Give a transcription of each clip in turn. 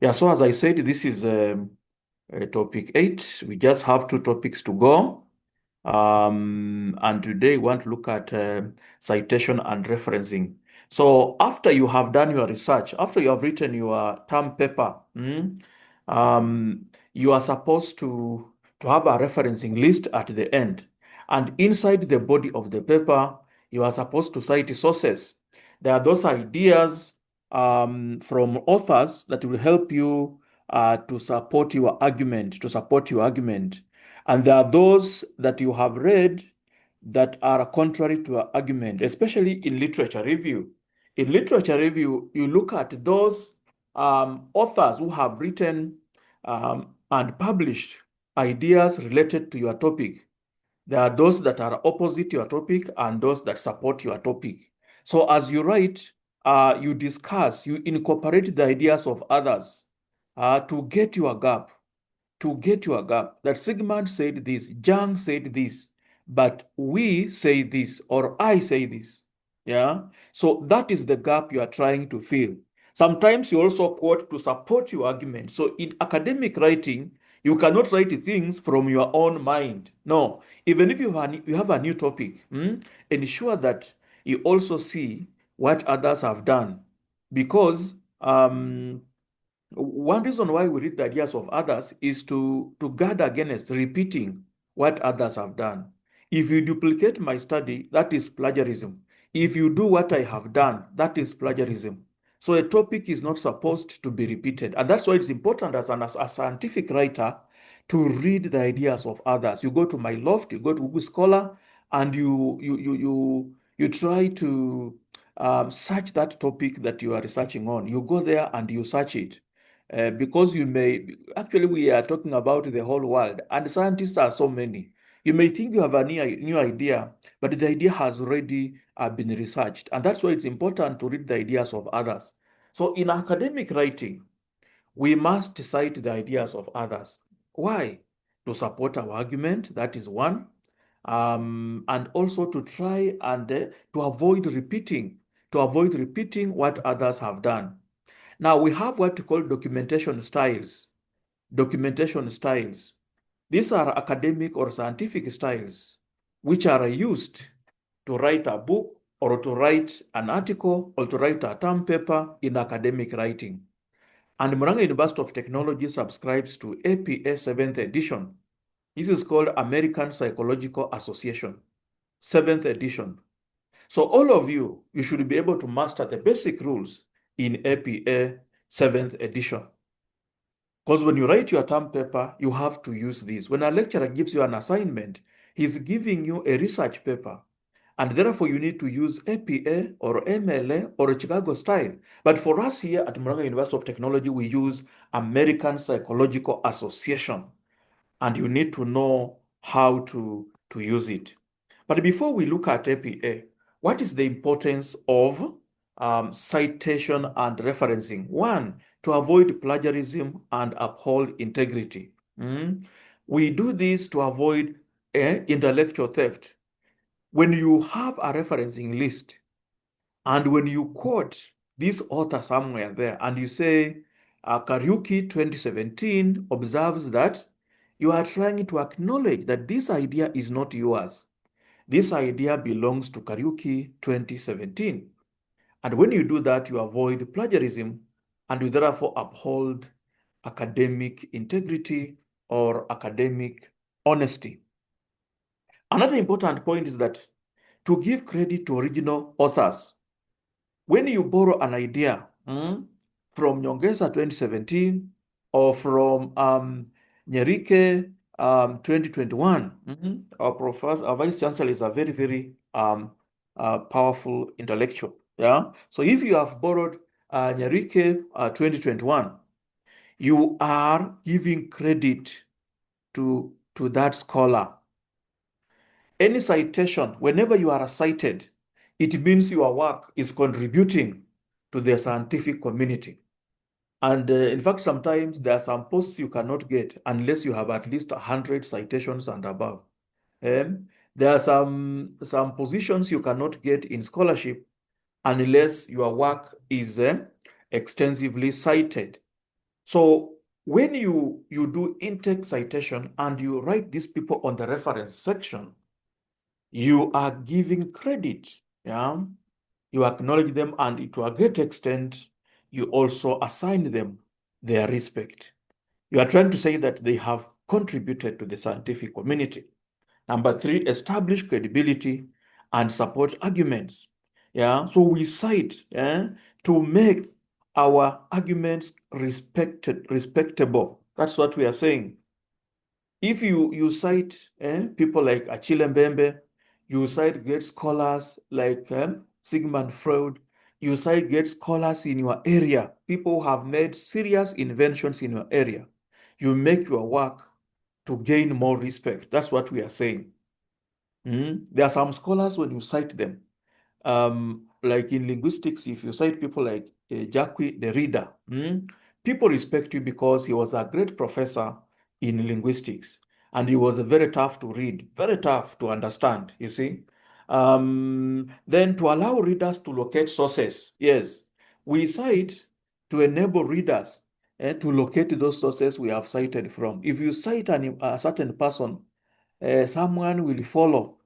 Yeah, so as I said, this is topic 8. We just have 2 topics to go. And today we want to look at citation and referencing. So after you have done your research, after you have written your term paper, um, you are supposed to have a referencing list at the end. And inside the body of the paper, you are supposed to cite sources. There are those ideas from authors that will help you to support your argument. And there are those that you have read that are contrary to your argument, especially in literature review. In literature review, you look at those authors who have written and published ideas related to your topic. There are those that are opposite your topic and those that support your topic. So as you write, you discuss, you incorporate the ideas of others to get your gap. To get your gap. That Sigmund said this, Jung said this, but we say this, or I say this. Yeah. So that is the gap you are trying to fill. Sometimes you also quote to support your argument. So in academic writing, you cannot write things from your own mind. No, even if you have a new topic, ensure that you also see what others have done. Because one reason why we read the ideas of others is to guard against repeating what others have done. If you duplicate my study, that is plagiarism. If you do what I have done, that is plagiarism. So a topic is not supposed to be repeated. And that's why it's important as a scientific writer to read the ideas of others. You go to my loft, you go to Google Scholar, and you try to search that topic that you are researching on. You go there and you search it. Because you may actually we are talking about the whole world and scientists are so many. You may think you have a new idea, but the idea has already been researched, and that's why it's important to read the ideas of others. So in academic writing, we must cite the ideas of others. Why? To support our argument, that is one, and also to try and to avoid repeating what others have done. Now we have what we call documentation styles. Documentation styles. These are academic or scientific styles which are used to write a book or to write an article or to write a term paper in academic writing. And Murang'a University of Technology subscribes to APA 7th edition. This is called American Psychological Association, 7th edition. So all of you should be able to master the basic rules in APA 7th edition. Because when you write your term paper, you have to use this. When a lecturer gives you an assignment, he's giving you a research paper. And therefore, you need to use APA or MLA or Chicago style. But for us here at Murang'a University of Technology, we use American Psychological Association. And you need to know how to use it. But before we look at APA, what is the importance of citation and referencing? One, to avoid plagiarism and uphold integrity. We do this to avoid intellectual theft. When you have a referencing list and when you quote this author somewhere there and you say, Kariuki 2017 observes that, you are trying to acknowledge that this idea is not yours. This idea belongs to Kariuki 2017. And when you do that, you avoid plagiarism and you therefore uphold academic integrity or academic honesty. Another important point is that to give credit to original authors, when you borrow an idea from Nyongesa 2017 or from Nyerike 2021, our vice chancellor is a very, very powerful intellectual. Yeah. So if you have borrowed Nyerike 2021, you are giving credit to that scholar. Any citation, whenever you are cited, it means your work is contributing to the scientific community. And in fact, sometimes there are some posts you cannot get unless you have at least 100 citations and above. There are some positions you cannot get in scholarship unless your work is extensively cited. So when you do intake citation and you write these people on the reference section, you are giving credit. Yeah, you acknowledge them, and to a great extent, you also assign them their respect. You are trying to say that they have contributed to the scientific community. Number three, establish credibility and support arguments. Yeah, so we cite to make our arguments respectable. That's what we are saying. If you cite people like Achille Mbembe, you cite great scholars like Sigmund Freud, you cite great scholars in your area, people who have made serious inventions in your area, you make your work to gain more respect. That's what we are saying. There are some scholars, when you cite them, like in linguistics, if you cite people like Jacques Derrida, people respect you because he was a great professor in linguistics, and he was very tough to read, very tough to understand, you see. Then to allow readers to locate sources, yes, we cite to enable readers to locate those sources we have cited from. If you cite a certain person, someone will follow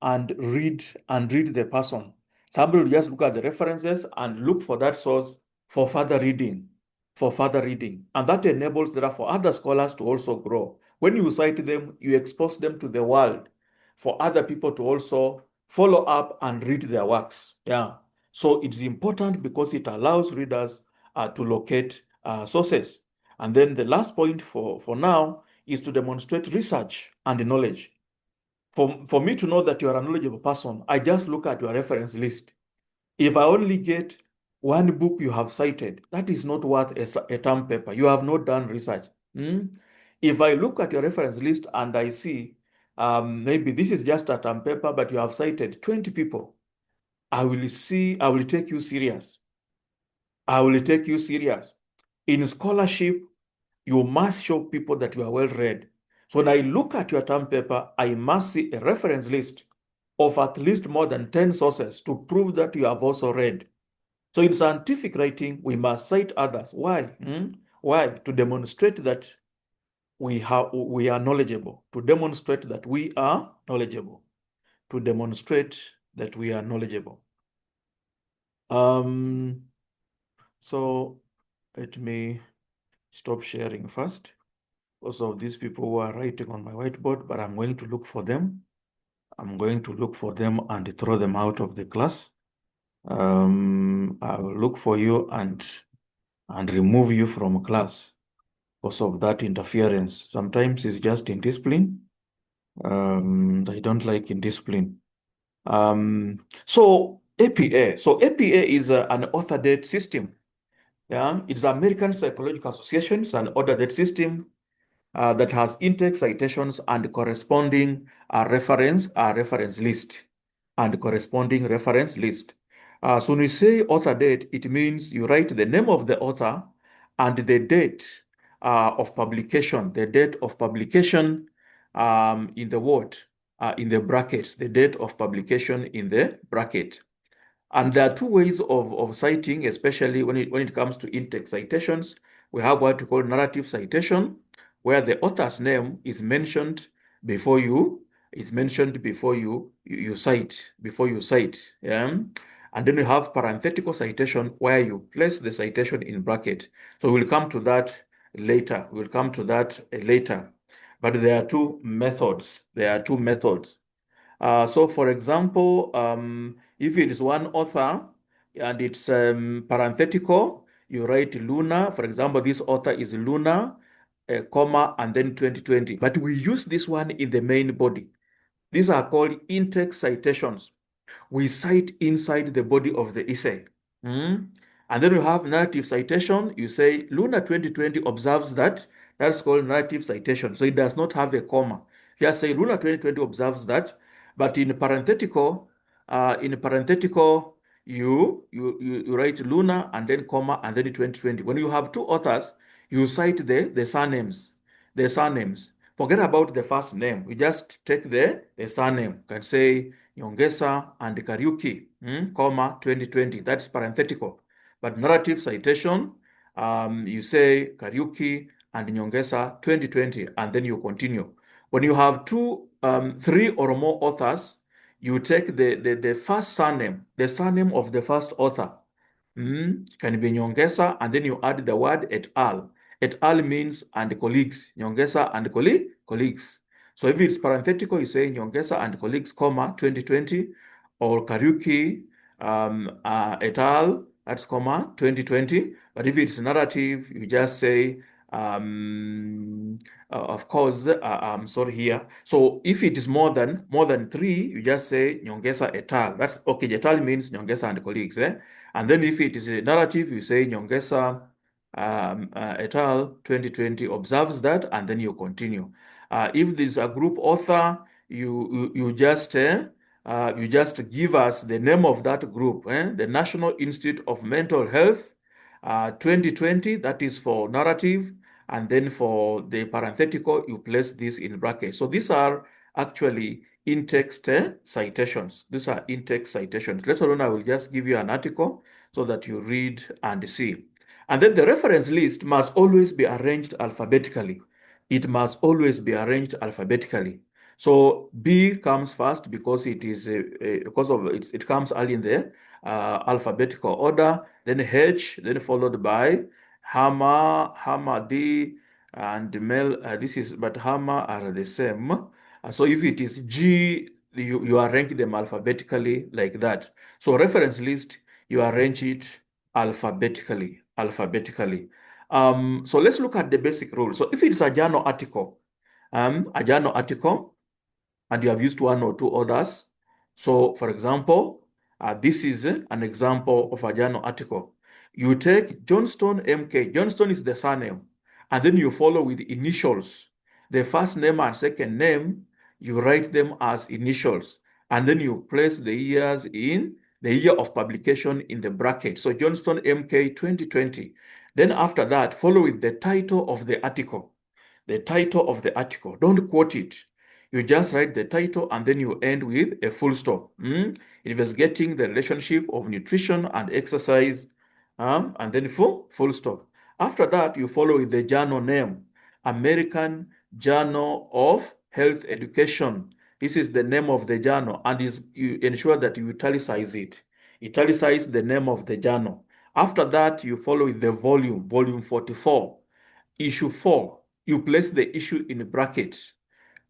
and read the person. Somebody will just look at the references and look for that source for further reading, and that enables therefore other scholars to also grow. When you cite them, you expose them to the world for other people to also follow up and read their works. Yeah, so it's important because it allows readers to locate sources. And then the last point for now is to demonstrate research and knowledge. For me to know that you are a knowledgeable person, I just look at your reference list. If I only get one book you have cited, that is not worth a term paper. You have not done research. If I look at your reference list and I see maybe this is just a term paper, but you have cited 20 people, I will take you serious. I will take you serious. In scholarship, you must show people that you are well read. So when I look at your term paper, I must see a reference list of at least more than 10 sources to prove that you have also read. So in scientific writing, we must cite others. Why? Why? To demonstrate that we are knowledgeable. To demonstrate that we are knowledgeable. To demonstrate that we are knowledgeable. So let me stop sharing first. Also, these people who are writing on my whiteboard, but I'm going to look for them. I'm going to look for them and throw them out of the class. I will look for you and remove you from class because of that interference. Sometimes it's just indiscipline. I don't like indiscipline. So APA. So APA is an author date system. Yeah, it's the American Psychological Association. It's an order date system that has intake citations and corresponding reference list and corresponding reference list. So when we say author date, it means you write the name of the author and the date of publication, in the word, in the brackets, the date of publication in the bracket. And there are two ways of citing, especially when it comes to intake citations. We have what we call narrative citation, where the author's name is mentioned before you cite. Yeah? And then we have parenthetical citation, where you place the citation in bracket. So we'll come to that later. But there are two methods. So for example, if it is one author and it's parenthetical, you write Luna. For example, this author is Luna, comma, and then 2020. But we use this one in the main body. These are called intake citations. We cite inside the body of the essay. And then you have narrative citation. You say Luna 2020 observes that. That's called narrative citation. So it does not have a comma. Just say Luna 2020 observes that. But in parenthetical, you write Luna and then comma and then 2020. When you have two authors, you cite the surnames. Forget about the first name. We just take the surname. You can say Nyongesa and Kariuki, comma 2020. That's parenthetical. But narrative citation, you say Kariuki and Nyongesa 2020, and then you continue. When you have three or more authors, you take the first surname, the surname of the first author. Can be Nyongesa, and then you add the word et al. Et al means and colleagues. Nyongesa and colleagues. So if it's parenthetical, you say Nyongesa and colleagues, comma, 2020, or Kariuki et al., that's comma, 2020. But if it's narrative, you just say, of course, I'm sorry here. So if it is more than three, you just say Nyongesa et al. That's okay. Et al means Nyongesa and colleagues. And then if it is a narrative, you say Nyongesa et al. 2020 observes that, and then you continue. If there's a group author, you just give us the name of that group, the National Institute of Mental Health 2020, that is for narrative, and then for the parenthetical, you place this in brackets. So these are actually in-text citations. These are in-text citations. Later on, I will just give you an article so that you read and see. And then the reference list must always be arranged alphabetically. It must always be arranged alphabetically. So B comes first because it is because of it comes early in the alphabetical order. Then H, then followed by Hammer, D, and Mel. But Hammer are the same. So if it is G, you arrange them alphabetically like that. So reference list, you arrange it alphabetically. So let's look at the basic rule. So if it's a journal article, and you have used one or two others. So for example, this is an example of a journal article. You take Johnston MK. Johnston is the surname, and then you follow with initials. The first name and second name, you write them as initials, and then you place the years in the year of publication in the bracket. So Johnston MK 2020. Then after that, follow with the title of the article. The title of the article. Don't quote it. You just write the title and then you end with a full stop. Investigating the relationship of nutrition and exercise, and then full stop. After that, you follow with the journal name, American Journal of Health Education. This is the name of the journal, and you ensure that you italicize it. Italicize the name of the journal. After that, you follow with the volume 44, issue 4. You place the issue in bracket,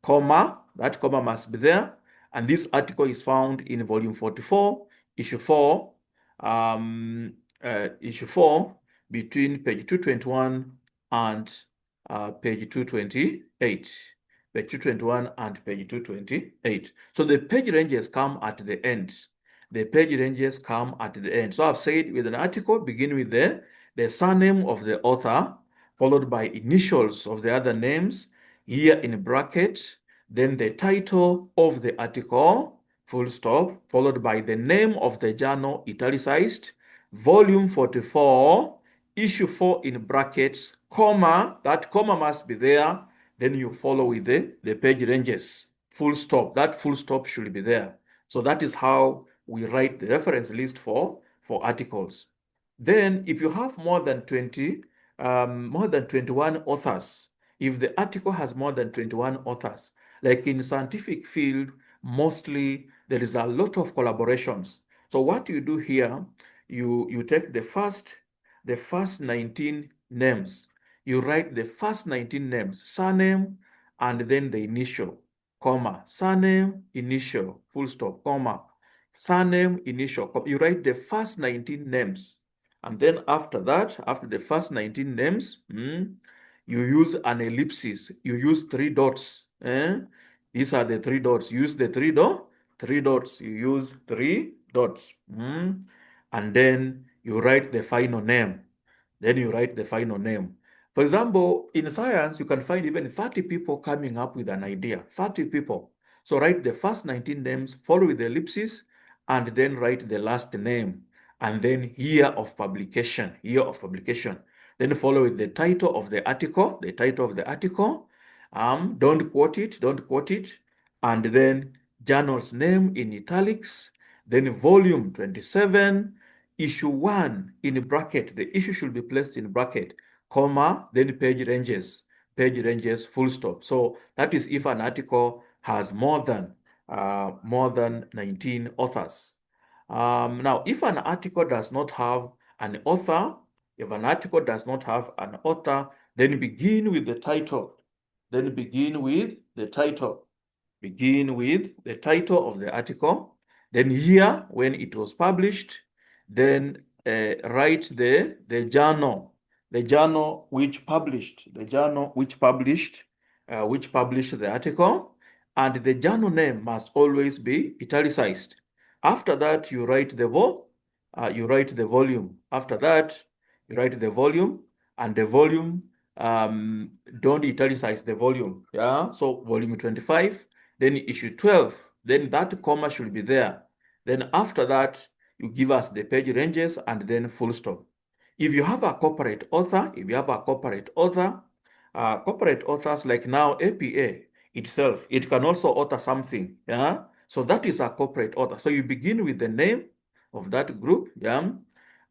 comma, that comma must be there. And this article is found in volume 44, issue 4, between page 221 and page 228. Page 221 and page 228. So the page ranges come at the end. The page ranges come at the end. So I've said with an article, begin with the surname of the author, followed by initials of the other names, here in bracket, then the title of the article, full stop, followed by the name of the journal, italicized, volume 44, issue 4 in brackets, comma, that comma must be there, then you follow with the page ranges, full stop, that full stop should be there. So that is how we write the reference list for articles. Then if you have more than 21 authors, if the article has more than 21 authors, like in scientific field, mostly there is a lot of collaborations. So what you do here, you take the first 19 names. You write the first 19 names, surname, and then the initial, comma, surname, initial, full stop, comma, surname, initial. You write the first 19 names. And then after that, after the first 19 names, you use an ellipsis. You use 3 dots. These are the 3 dots. Use the 3 dots. You use 3 dots. And then you write the final name. For example, in science, you can find even 30 people coming up with an idea. 30 people. So write the first 19 names, follow with the ellipsis, and then write the last name. And then year of publication. Then follow with the title of the article. Don't quote it. And then journal's name in italics. Then volume 27, issue 1 in bracket, the issue should be placed in bracket, comma, then page ranges, full stop. So that is if an article has more than 19 authors. Now, if an article does not have an author, then begin with the title. Begin with the title of the article. Then here, when it was published, then write the journal which published the article, and the journal name must always be italicized. After that, you write the volume. After that, you write the volume, and the volume, don't italicize the volume. Yeah, so volume 25, then issue 12, then that comma should be there. Then after that, you give us the page ranges and then full stop. If you have a corporate author, corporate authors like now APA itself, it can also author something. Yeah, so that is a corporate author. So you begin with the name of that group, yeah,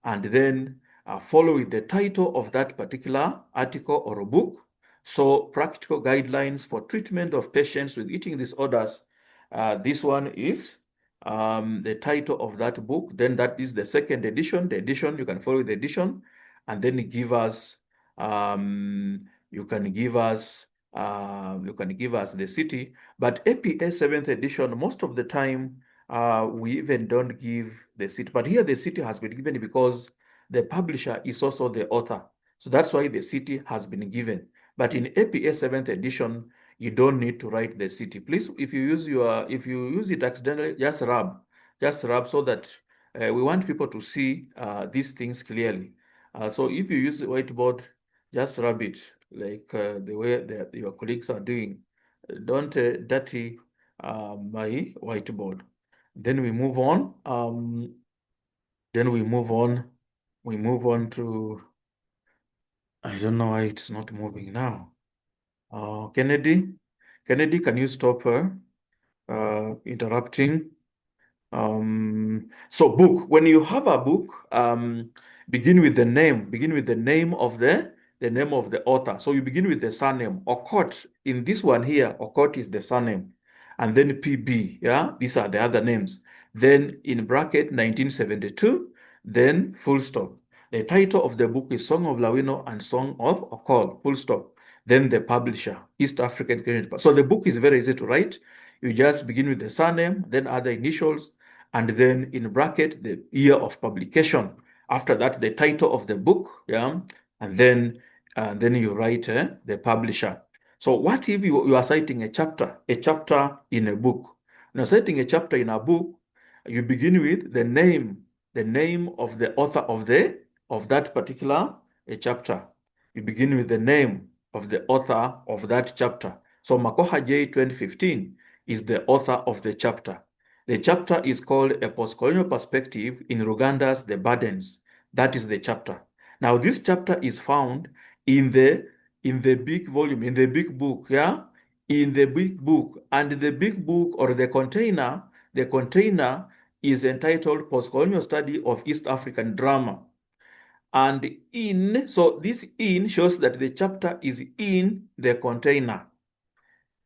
and then follow with the title of that particular article or book. So practical guidelines for treatment of patients with eating disorders. This one is the title of that book. Then that is the second edition. The edition, you can follow the edition, and then give us you can give us the city. But APA 7th edition, most of the time, we even don't give the city. But here the city has been given because the publisher is also the author. So that's why the city has been given. But in APA 7th edition, you don't need to write the city. Please, if you use it accidentally, just rub so that we want people to see these things clearly. So if you use the whiteboard, just rub it like the way that your colleagues are doing. Don't dirty my whiteboard. Then we move on. We move on to, I don't know why it's not moving now. Kennedy, can you stop interrupting? So book, when you have a book, begin with the name of the author. So you begin with the surname. Okot, in this one here, Okot is the surname. And then PB, yeah, these are the other names. Then in bracket 1972, then full stop. The title of the book is Song of Lawino and Song of Okol, full stop. Then the publisher, East African Education. So the book is very easy to write. You just begin with the surname, then other initials, and then in bracket the year of publication. After that, the title of the book, yeah, and then you write the publisher. So what if you are citing a chapter in a book? Now, citing a chapter in a book, you begin with the name of the author of that particular chapter. You begin with the name of the author of that chapter. So Makoha J 2015 is the author of the chapter. The chapter is called A Postcolonial Perspective in Ruganda's The Burdens. That is the chapter. Now, this chapter is found in the big volume, in the big book, yeah? In the big book. And the big book or the container is entitled Postcolonial Study of East African Drama. And so this in shows that the chapter is in the container.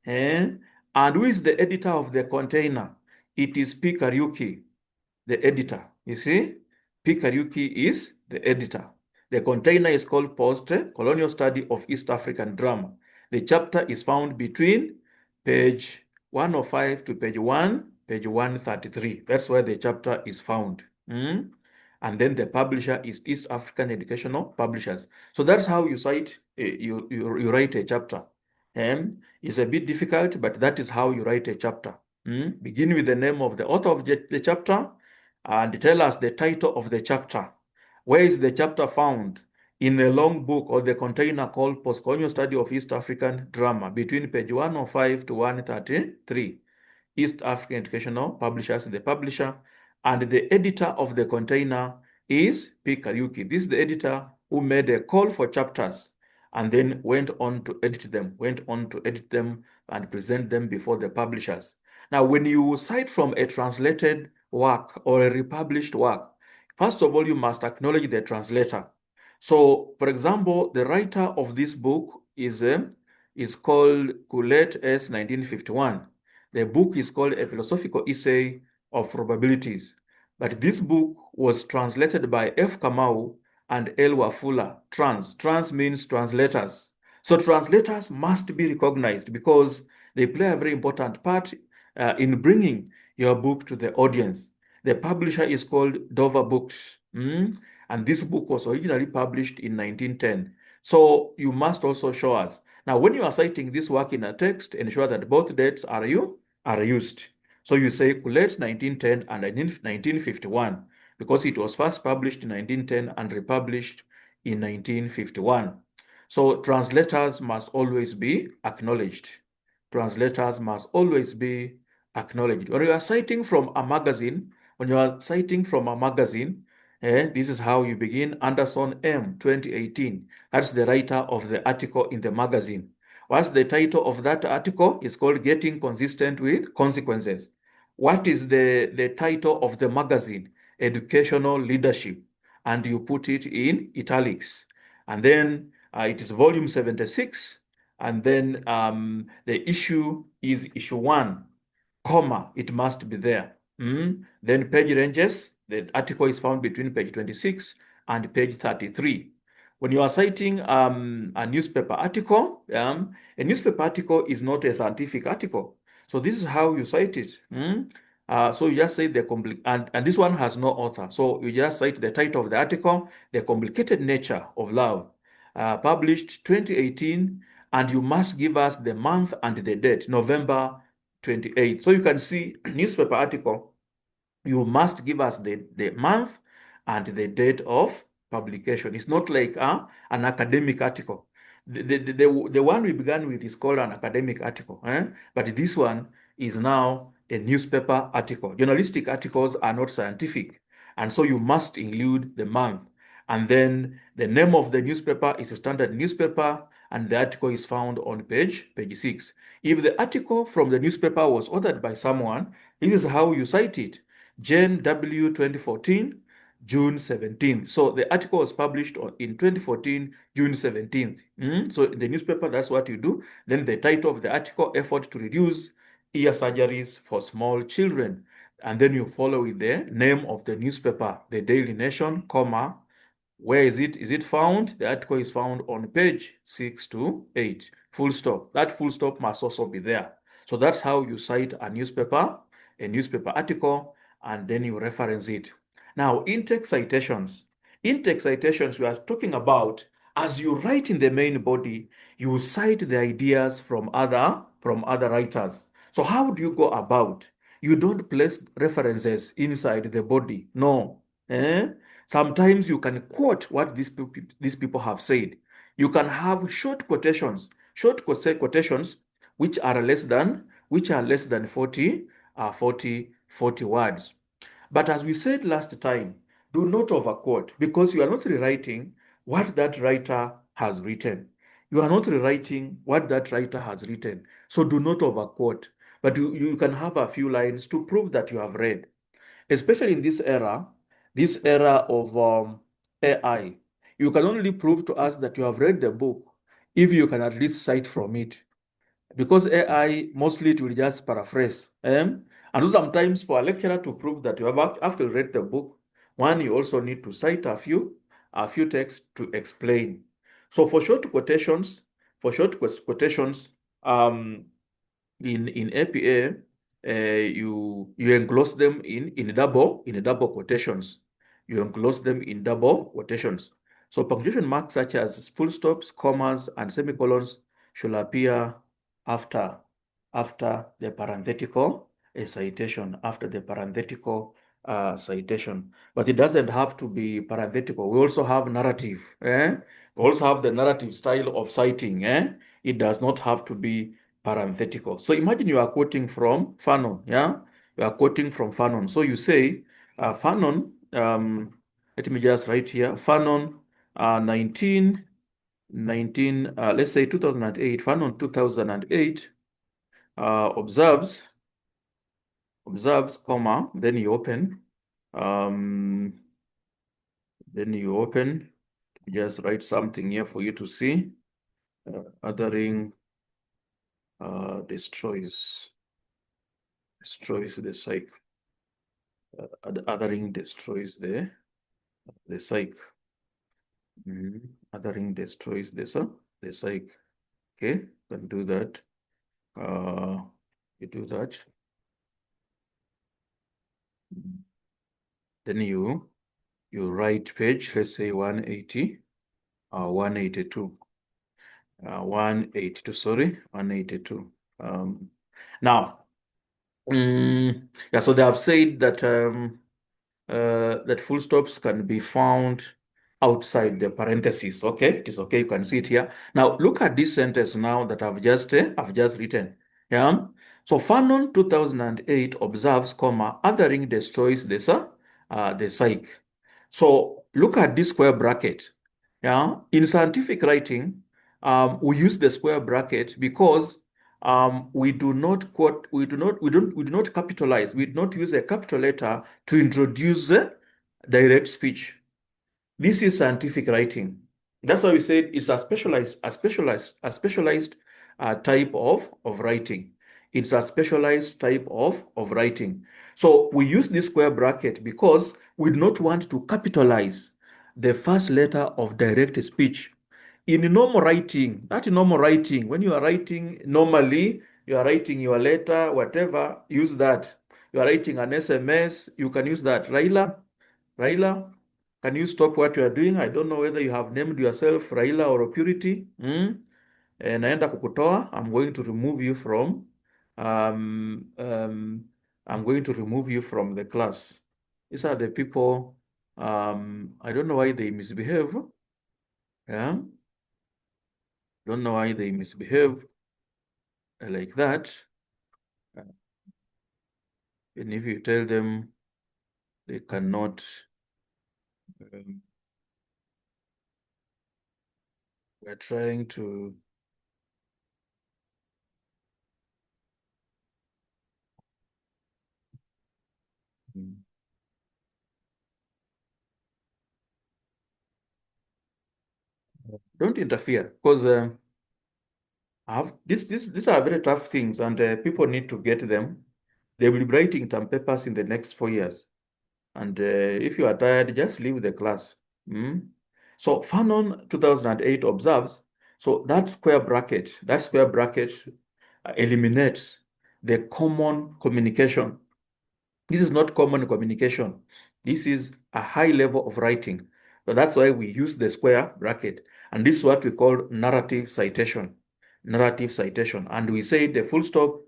And who is the editor of the container? It is P. Kariuki, the editor. You see, P. Kariuki is the editor. The container is called Post-Colonial Study of East African Drama. The chapter is found between page 105 to page 133. That's where the chapter is found. And then the publisher is East African Educational Publishers. So that's how you cite, you write a chapter. It's a bit difficult, but that is how you write a chapter. Begin with the name of the author of the chapter and tell us the title of the chapter. Where is the chapter found? In a long book or the container called Postcolonial Study of East African Drama between page 105 to 133. East African Educational Publishers, the publisher, and the editor of the container is P. Kariuki. This is the editor who made a call for chapters and then went on to edit them and present them before the publishers. Now, when you cite from a translated work or a republished work, First of all, you must acknowledge the translator. So, for example, the writer of this book is called Coulett S. 1951. The book is called A Philosophical Essay of Probabilities. But this book was translated by F. Kamau and L. Wafula. Trans means translators. So translators must be recognized because they play a very important part in bringing your book to the audience. The publisher is called Dover Books. And this book was originally published in 1910. So you must also show us. Now, when you are citing this work in a text, ensure that both dates are used. So you say Coulett 1910 and 1951 because it was first published in 1910 and republished in 1951. So translators must always be acknowledged. Translators must always be acknowledged. When you are citing from a magazine, this is how you begin. Anderson M. 2018. That's the writer of the article in the magazine. What's the title of that article? It's called Getting Consistent with Consequences. What is the title of the magazine? Educational Leadership. And you put it in italics. And then it is volume 76. And then the issue is issue 1, comma, it must be there. Then page ranges, the article is found between page 26 and page 33. When you are citing a newspaper article, a newspaper article is not a scientific article. So this is how you cite it. So you just say and this one has no author. So you just cite the title of the article, the complicated nature of love, published 2018, and you must give us the month and the date, November 28th. So you can see newspaper article, you must give us the month and the date of publication. It's not like an academic article. The one we began with is called an academic article, but this one is now a newspaper article. Journalistic articles are not scientific, and so you must include the month. And then the name of the newspaper is a standard newspaper, and the article is found on page 6. If the article from the newspaper was authored by someone, this is how you cite it. Jane W. 2014, June 17th. So the article was published in 2014, June 17th. So in the newspaper, that's what you do. Then the title of the article, Effort to Reduce Ear Surgeries for Small Children. And then you follow with the name of the newspaper, the Daily Nation, comma. Where is it? Is it found? The article is found on page 6 to 8. Full stop. That full stop must also be there. So that's how you cite a newspaper article, and then you reference it. Now, in-text citations. In-text citations, we are talking about as you write in the main body, you cite the ideas from other writers. So how do you go about? You don't place references inside the body. No. Sometimes you can quote what these people have said. You can have short quotations which are less than 40 words. But as we said last time, do not overquote because you are not rewriting what that writer has written. You are not rewriting what that writer has written. So do not overquote. But you can have a few lines to prove that you have read. Especially in this era of AI, you can only prove to us that you have read the book if you can at least cite from it. Because AI, mostly it will just paraphrase. And so sometimes for a lecturer to prove that you have actually read the book, one, you also need to cite a few texts to explain. So for short quotations, in APA, you enclose them in double quotations. You enclose them in double quotations. So punctuation marks such as full stops, commas, and semicolons should appear after the parenthetical citation, But it doesn't have to be parenthetical. We also have narrative. We also have the narrative style of citing. It does not have to be parenthetical. So imagine you are quoting from Fanon. You are quoting from Fanon. So you say, Fanon, let me just write here, Fanon 19, let's say 2008, Fanon 2008 observes, comma, then you open, Then you open, just write something here for you to see. Othering destroys the psyche. Othering destroys the psyche. Othering destroys the psyche. Okay, can do that. You do that. Then you write page, let's say 180 or 182. 182, sorry, 182. Now, yeah, so they have said that that full stops can be found outside the parentheses. Okay, it is okay. You can see it here. Now, look at this sentence now that I've just written. Yeah. So Fanon 2008 observes, comma, othering destroys the psyche. So look at this square bracket. Yeah. In scientific writing, we use the square bracket because we do not capitalize. We do not use a capital letter to introduce direct speech. This is scientific writing. That's why we said it's a specialized type of writing. It's a specialized type of writing. So we use this square bracket because we do not want to capitalize the first letter of direct speech. In normal writing, when you are writing normally, you are writing your letter, whatever, use that. You are writing an SMS, you can use that. Raila, can you stop what you are doing? I don't know whether you have named yourself Raila or Purity. Naenda kukutoa. I'm going to remove you from the class. These are the people. I don't know why they misbehave. Yeah. Don't know why they misbehave like that. And if you tell them they cannot we're trying to don't interfere because these are very tough things and people need to get them. They will be writing some papers in the next 4 years. And if you are tired, just leave the class. So Fanon 2008 observes, so that square bracket eliminates the common communication. This is not common communication. This is a high level of writing. So that's why we use the square bracket. And this is what we call narrative citation. Narrative citation. And we say the full stop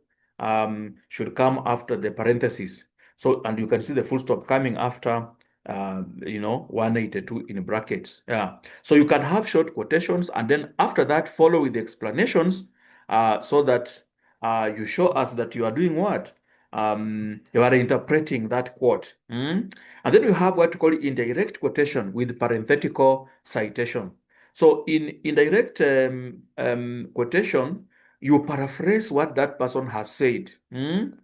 should come after the parentheses. So, and you can see the full stop coming after, 182 in brackets. Yeah. So you can have short quotations and then after that follow with the explanations so that you show us that you are doing what? You are interpreting that quote. And then you have what we call indirect quotation with parenthetical citation. So in indirect quotation, you paraphrase what that person has said. And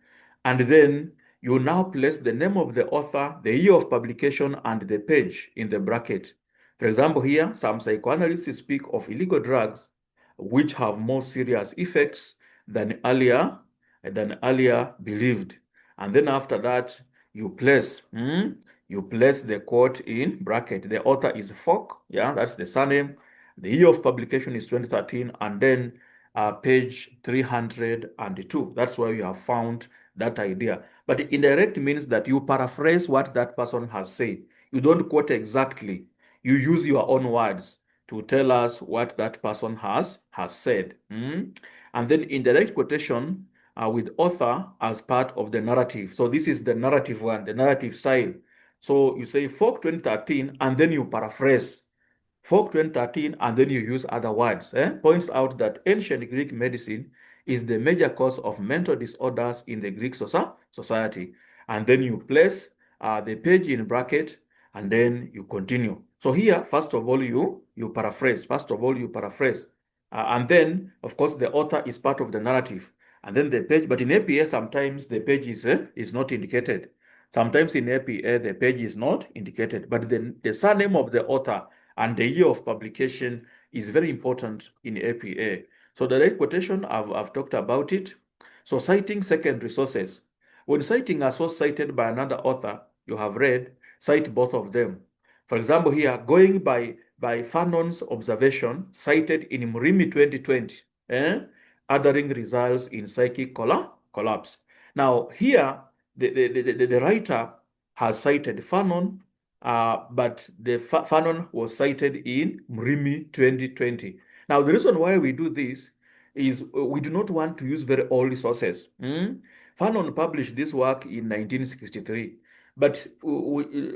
then you now place the name of the author, the year of publication, and the page in the bracket. For example, here, some psychoanalysts speak of illegal drugs which have more serious effects than earlier believed. And then after that, you place the quote in bracket. The author is Falk, yeah, that's the surname. The year of publication is 2013, and then page 302. That's why you have found that idea. But indirect means that you paraphrase what that person has said. You don't quote exactly. You use your own words to tell us what that person has said. And then indirect quotation with author as part of the narrative. So this is the narrative one, the narrative style. So you say Falk 2013, and then you paraphrase Falk 2013, and then you use other words. Points out that ancient Greek medicine is the major cause of mental disorders in the Greek society. And then you place the page in bracket, and then you continue. So here, first of all, you paraphrase. And then, of course, the author is part of the narrative. And then the page, but in APA, sometimes the page is not indicated. Sometimes in APA, the page is not indicated, but then the surname of the author and the year of publication is very important in APA. So direct quotation, I've talked about it. So citing secondary sources. When citing a source cited by another author you have read, cite both of them. For example, here, going by Fanon's observation cited in Murimi 2020, othering results in psychic collapse. Now, here, the writer has cited Fanon, but the Fanon was cited in Murimi 2020. Now, the reason why we do this is we do not want to use very old sources. Fanon published this work in 1963, but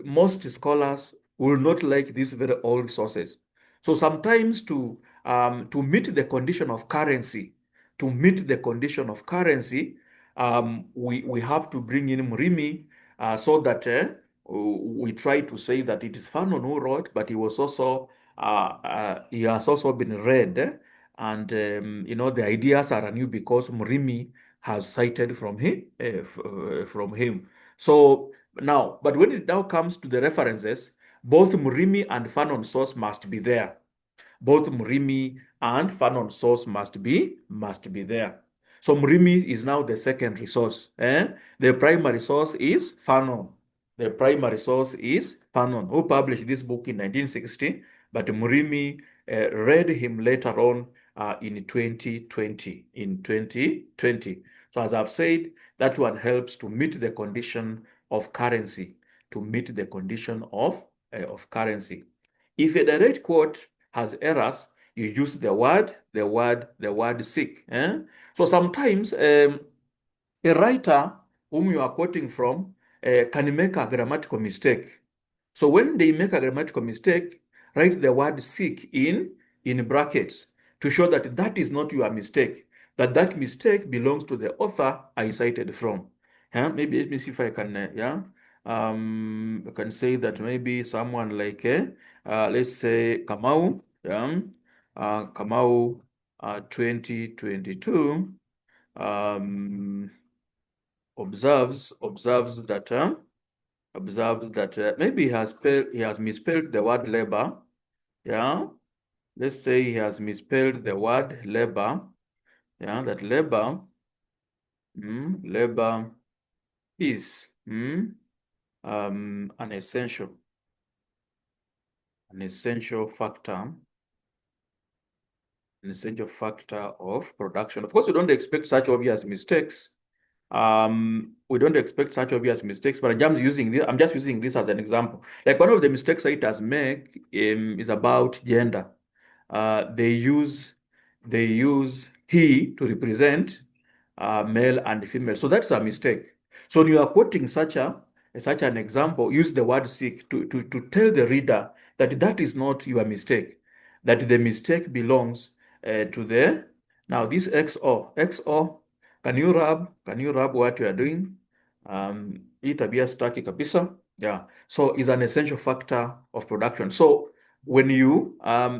most scholars will not like these very old sources. So sometimes to meet the condition of currency, we have to bring in Murimi so that we try to say that it is Fanon who wrote, but he has also been read, and the ideas are new because Murimi has cited from him. So now, but when it now comes to the references, both Murimi and Fanon source must be there. Both Murimi and Fanon source must be there. So Murimi is now the secondary source. The primary source is Fanon. The primary source is Fanon, who published this book in 1960, but Murimi read him later on in 2020. So as I've said, that one helps to meet the condition of currency, currency. If a direct quote has errors, you use the word seek. So sometimes a writer whom you are quoting from can make a grammatical mistake. So when they make a grammatical mistake, write the word seek in brackets to show that that is not your mistake, that mistake belongs to the author I cited from. Maybe let me see if I can, I can say that maybe someone like, let's say Kamau, Kamau 2022 observes that maybe he has misspelled the word labor. Yeah, let's say he has misspelled the word labor. Yeah, that labor is an essential factor of production. Of course, we don't expect such obvious mistakes. But I'm just using this as an example. Like one of the mistakes writers make is about gender. They use he to represent male and female. So that's a mistake. So when you are quoting such an example, use the word seek to tell the reader that is not your mistake, that the mistake belongs to the. Now this XO, can you rub what you are doing? Hii tabia staki kabisa. Yeah. So is an essential factor of production. So when you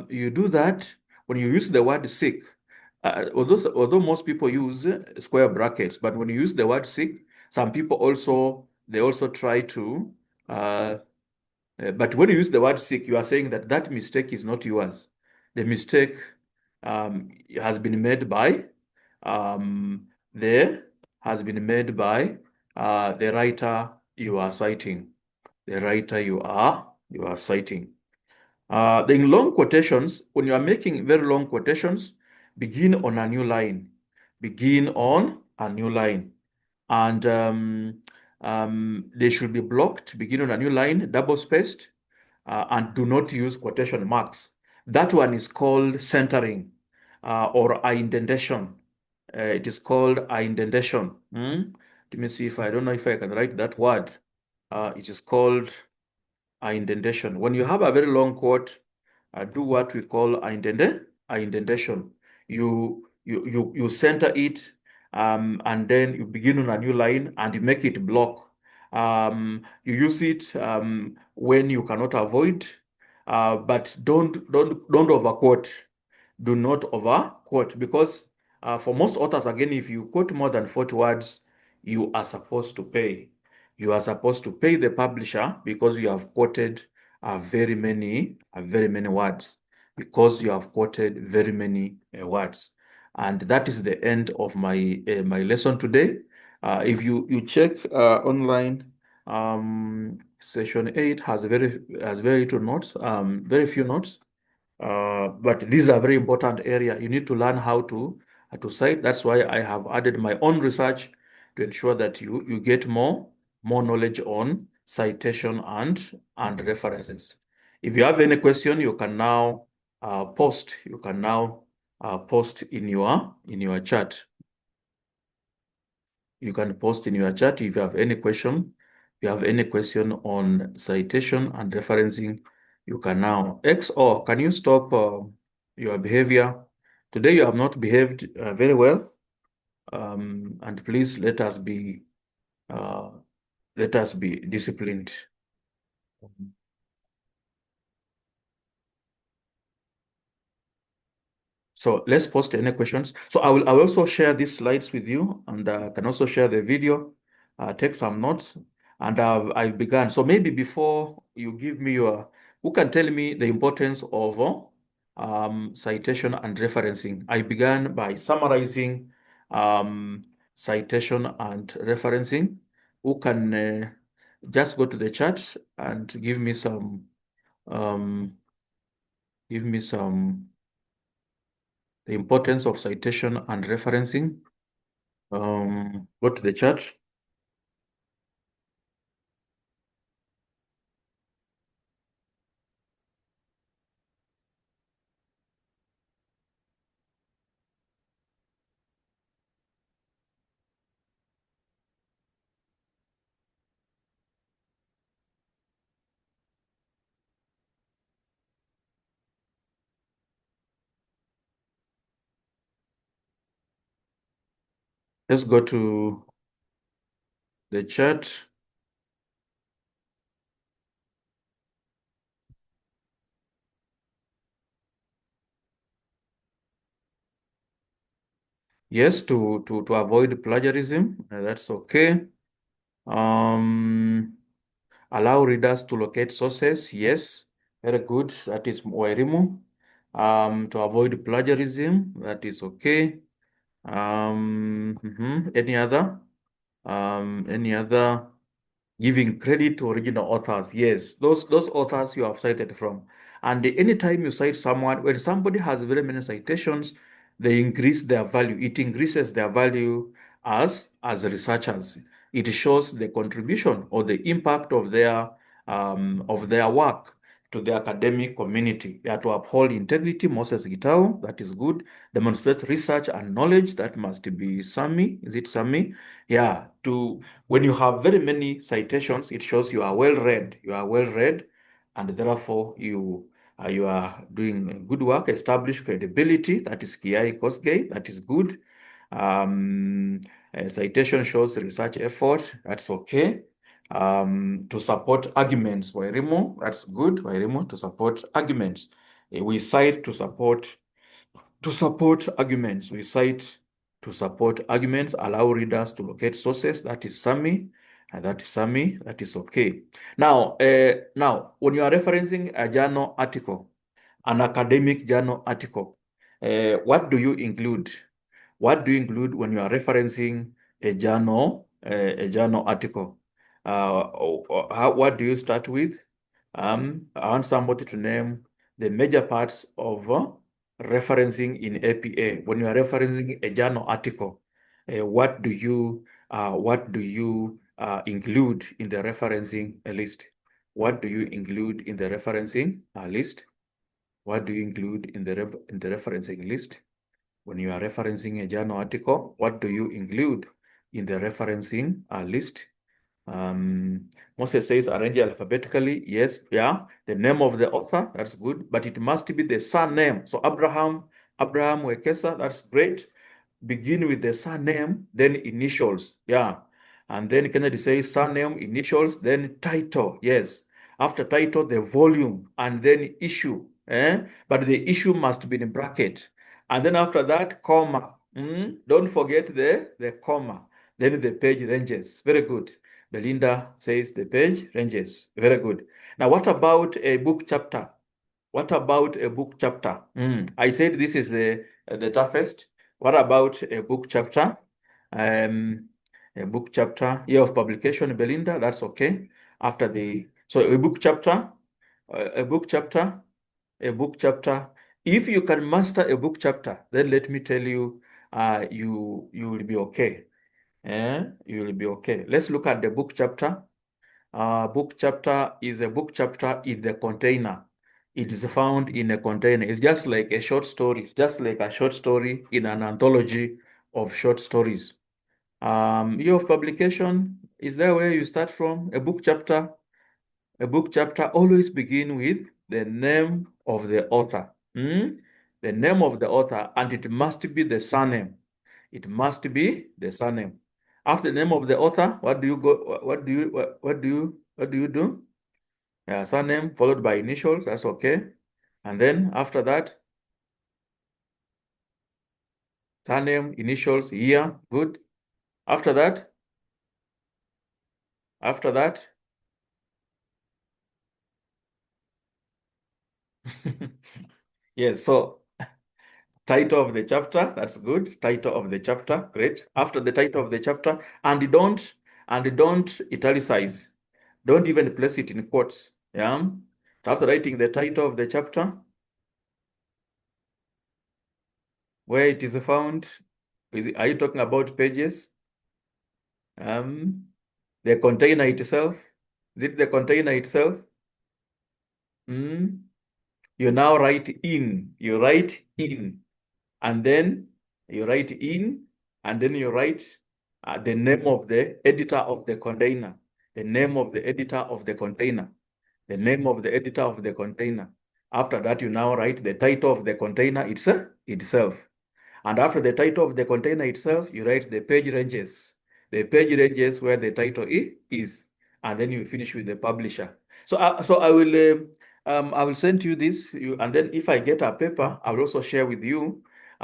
do that, when you use the word seek, although most people use square brackets, but when you use the word seek, some people also try to. But when you use the word seek, you are saying that mistake is not yours. The mistake has been made by the writer you are citing. The writer you are citing. In long quotations, when you are making very long quotations, begin on a new line. And they should be blocked, begin on a new line, double spaced, and do not use quotation marks. That one is called centering or indentation. It is called indentation. Let me see if I don't know if I can write that word. It is called indentation. When you have a very long quote, do what we call indentation. You center it, and then you begin on a new line and you make it block. You use it when you cannot avoid, but don't overquote. Do not overquote, because for most authors, again, if you quote more than 40 words, you are supposed to pay. you are supposed to pay the publisher because you have quoted very many words, because you have quoted very many words. And that is the end of my my lesson today. If you check online, session 8 has very little notes, very few notes. But these are very important area. You need to learn how to cite. That's why I have added my own research to ensure that you get more knowledge on citation and references. If you have any question, you can now post. You can now post in your chat. You can post in your chat if you have any question. If you have any question on citation and referencing, you can now XOR. Can you stop your behavior? Today you have not behaved very well, and please let us be disciplined. So let's post any questions. So I will also share these slides with you, and can also share the video, take some notes, and I began. So maybe before you give me who can tell me the importance of citation and referencing? I began by summarizing citation and referencing. Who can just go to the chat and give me some the importance of citation and referencing. Go to the chat. Let's go to the chat. Yes, to avoid plagiarism, that's okay. Allow readers to locate sources. Yes, very good. That is Wairimu. To avoid plagiarism, that is okay. Any other? Any other? Giving credit to original authors. Yes, those authors you have cited from. And anytime you cite someone, when somebody has very many citations, they increase their value. It increases their value as researchers. It shows the contribution or the impact of their work to the academic community. Yeah, to uphold integrity, Moses Gitau, that is good. Demonstrates research and knowledge, that must be Sami. Is it Sami? Yeah, to when you have very many citations, it shows you are well read. You are well read, and therefore you are doing good work. Establish credibility. That is Kiai Kosgei. That is good. Citation shows research effort. That's okay. To support arguments, Wairimu. That's good. Wairimu, to support arguments. We cite to support arguments. We cite to support arguments, allow readers to locate sources. That is Sami, and that is Sami. That is okay. Now, when you are referencing a journal article, an academic journal article, what do you include? What do you include when you are referencing a journal article? What do you start with? I want somebody to name the major parts of referencing in APA. When you are referencing a journal article, what do you include in the referencing list? What do you include in the referencing list? What do you include in the referencing list? When you are referencing a journal article, what do you include in the referencing list? Moses says arrange alphabetically. Yes, yeah. The name of the author, that's good, but it must be the surname. So Abraham Wekesa, that's great. Begin with the surname, then initials. Yeah. And then Kennedy says surname, initials, then title. Yes. After title, the volume, and then issue. But the issue must be in bracket. And then after that, comma. Don't forget the comma. Then the page ranges. Very good. Belinda says the page ranges. Very good. Now, what about a book chapter? What about a book chapter? I said this is the toughest. What about a book chapter? A book chapter, year of publication, Belinda, that's okay. After so a book chapter, a book chapter, a book chapter. If you can master a book chapter, then let me tell you, you will be okay. You will be okay. Let's look at the book chapter. Book chapter is a book chapter in the container. It is found in a container. It's just like a short story. It's just like a short story in an anthology of short stories. Year of publication, is there where you start from? A book chapter always begin with the name of the author. The name of the author, and it must be the surname. It must be the surname. After the name of the author, what do you go? What do you do? Surname followed by initials. That's okay. And then after that, surname, initials, year. Good. After that, yes. So title of the chapter. That's good. Title of the chapter. Great. After the title of the chapter, and don't italicize. Don't even place it in quotes. Yeah. After writing the title of the chapter, where it is found, are you talking about pages? The container itself. Is it the container itself? You now write in. You write in, and then you write in, and then you write the name of the editor of the container. The name of the editor of the container. The name of the editor of the container. After that, you now write the title of the container itself. And after the title of the container itself, you write the page ranges. The page ranges where the title is, and then you finish with the publisher. So, I will send you this, and then if I get a paper, I will also share with you,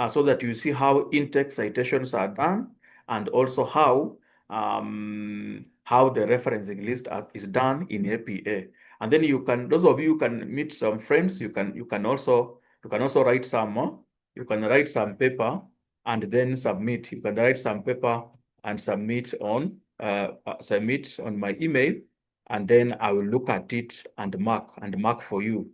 so that you see how in-text citations are done, and also how the referencing list is done in APA. And then those of you can meet some friends. You can also write some. You can write some paper and then submit. You can write some paper and submit on my email, and then I will look at it and mark for you.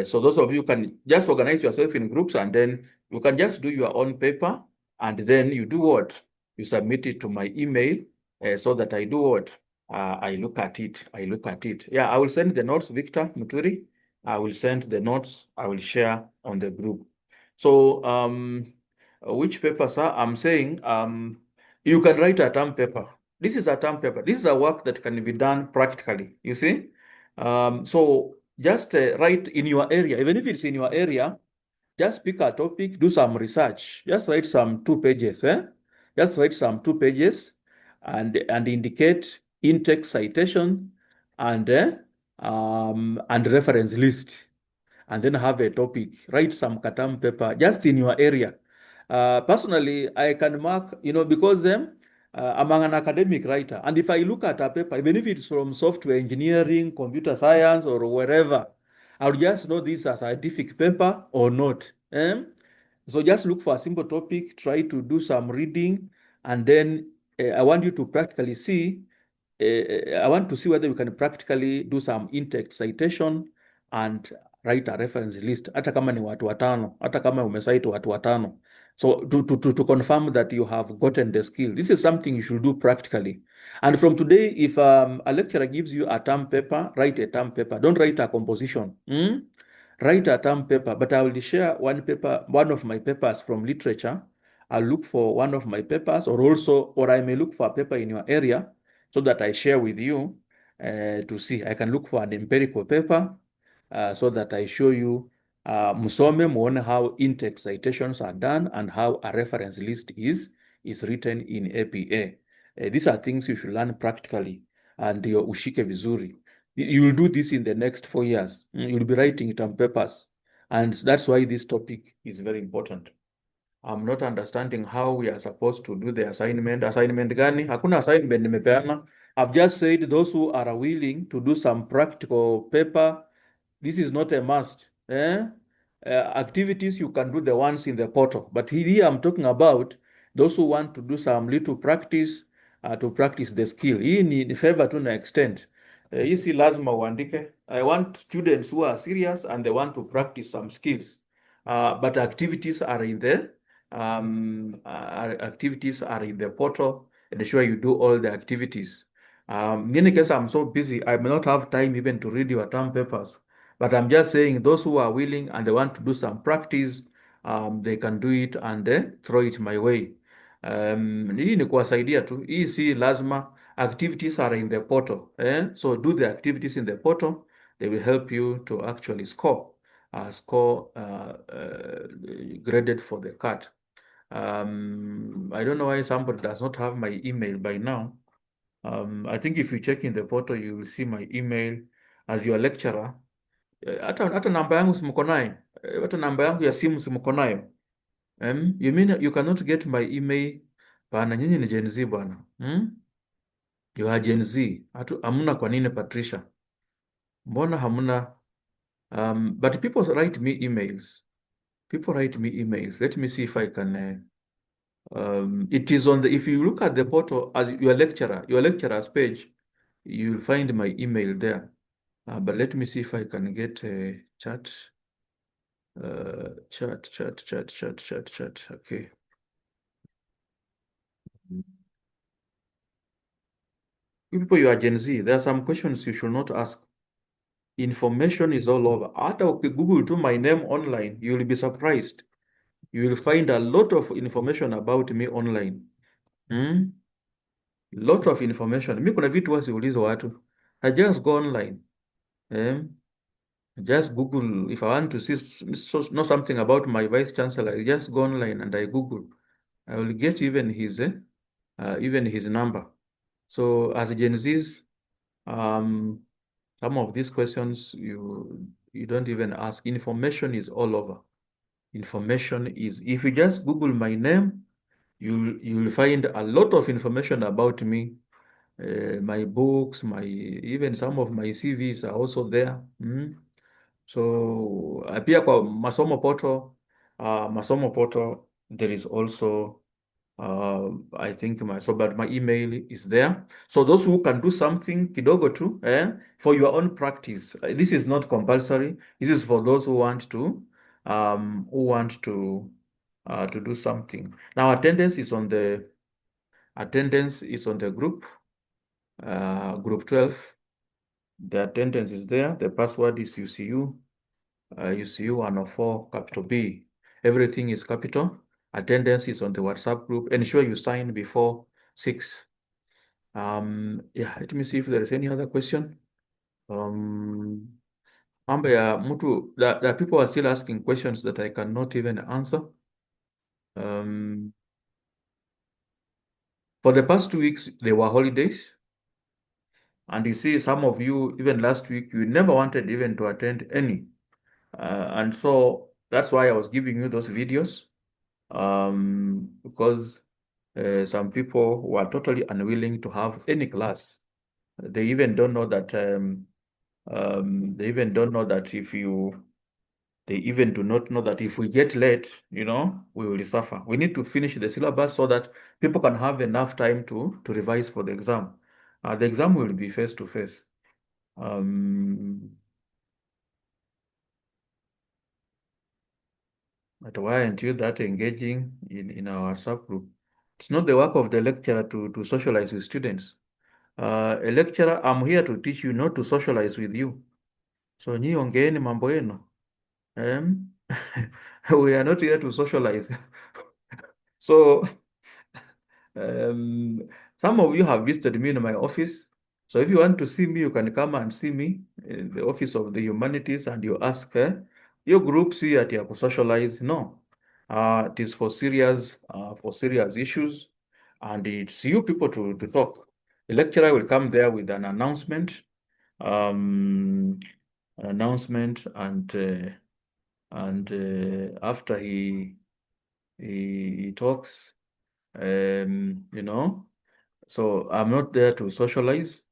So those of you can just organize yourself in groups, and then you can just do your own paper, and then you do what? You submit it to my email, so that I do what? I look at it. Yeah, I will send the notes, Victor Muturi. I will send the notes. I will share on the group. So, which paper, sir? I'm saying, you can write a term paper. This is a term paper. This is a work that can be done practically, you see? So just write in your area, even if it's in your area, just pick a topic, do some research. Just write some 2 pages, Just write some 2 pages, and indicate in-text citation and reference list, and then have a topic. Write some katam paper just in your area. Personally, I can mark, because I'm an academic writer, and if I look at a paper, even if it's from software engineering, computer science, or wherever, I'll just know this as a scientific paper or not. So just look for a simple topic, try to do some reading, and then I want you to practically see. I want to see whether you can practically do some in-text citation and write a reference list, hata kama ni watu watano, hata kama umesite watu watano. So to confirm that you have gotten the skill. This is something you should do practically. And from today, if a lecturer gives you a term paper, write a term paper. Don't write a composition. Write a term paper, but I will share one of my papers from literature. I'll look for one of my papers, or I may look for a paper in your area, so that I share with you to see. I can look for an empirical paper, so that I show you, musome muone how in-text citations are done and how a reference list is written in APA. These are things you should learn practically, and your ushike vizuri. You will do this in the next 4 years. You'll be writing term papers, and that's why this topic is very important. I'm not understanding how we are supposed to do the assignment. Assignment gani? Hakuna assignment nimepeana. I've just said those who are willing to do some practical paper, this is not a must. Activities, you can do the ones in the portal. But here I'm talking about those who want to do some little practice to practice the skill. Hii ni favor to an extent. Hii si lazima uandike. I want students who are serious and they want to practice some skills. But activities are in the portal. Ensure you do all the activities. In any case, I'm so busy, I may not have time even to read your term papers. But I'm just saying those who are willing and they want to do some practice, they can do it and throw it my way. Hii ni kuwasaidia tu. Hii si lazima. Activities are in the portal. So do the activities in the portal. They will help you to actually score graded for the CAT. I don't know why somebody does not have my email by now. I think if you check in the portal, you will see my email as your lecturer. Hata namba yangu simko nayo. Hata namba yangu ya simu simko nayo. You mean you cannot get my email? Bana, nyinyi ni Gen Z bwana. You are Gen Z. Hamuna kwa nini Patricia? Mbona hamuna? But people write me emails. People write me emails. Let me see if I can. It is on the, if you look at the portal as your lecturer's page, you'll find my email there. But let me see if I can get a chat. Chat. Okay. You people, you are Gen Z. There are some questions you should not ask. Information is all over. Hata Google to my name online, you will be surprised. You will find a lot of information about me online. Lot of information. Mi kuna vitu wasiulizo watu. I just go online. Just Google. If I want to know something about my vice chancellor, I just go online and I Google. I will get even his number. So as Gen Zs, some of these questions you don't even ask. Information is all over. Information is, if you just Google my name, you'll find a lot of information about me. My books, even some of my CVs are also there. So pia kwa masomo portal there is also I think but my email is there. So those who can do something kidogo too, for your own practice. This is not compulsory. This is for those who want to do something. Now attendance is on the group, group 12. The attendance is there. The password is UCU 104 capital B. Everything is capital. Attendance is on the WhatsApp group. Ensure you sign before 6. Yeah, let me see if there is any other question. Mambo ya mtu, the people are still asking questions that I cannot even answer. For the past 2 weeks, there were holidays. And you see, some of you, even last week, you never wanted even to attend any. And so that's why I was giving you those videos. Because some people were totally unwilling to have any class. They even don't know that they even do not know that if we get late, we will suffer. We need to finish the syllabus so that people can have enough time to revise for the exam. The exam will be face to face. But why aren't you that engaging in our WhatsApp group? It's not the work of the lecturer to socialize with students. A lecturer, I'm here to teach you, not to socialize with you. So nyi ongeeni mambo yenu. We are not here to socialize. So some of you have visited me in my office. So if you want to see me, you can come and see me in the Office of the Humanities and you ask, your group see at your socialize. No. It is for serious issues, and it's you people to talk. The lecturer will come there with an announcement, and after he talks, So I'm not there to socialize.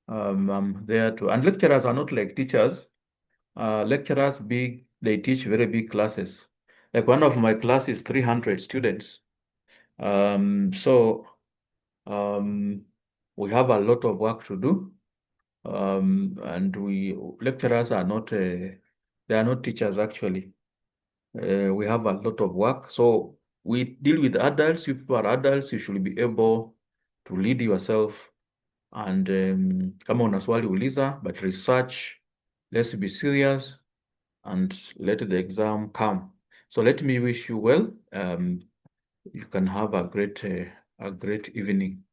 I'm there to, and lecturers are not like teachers. Lecturers they teach very big classes. Like one of my classes, 300 students. So we have a lot of work to do. And lecturers are not, they are not teachers actually. We have a lot of work. So we deal with adults. If you are adults, you should be able to lead yourself. And kama una swali uliza, but research, let's be serious and let the exam come. So let me wish you well. You can have a great evening.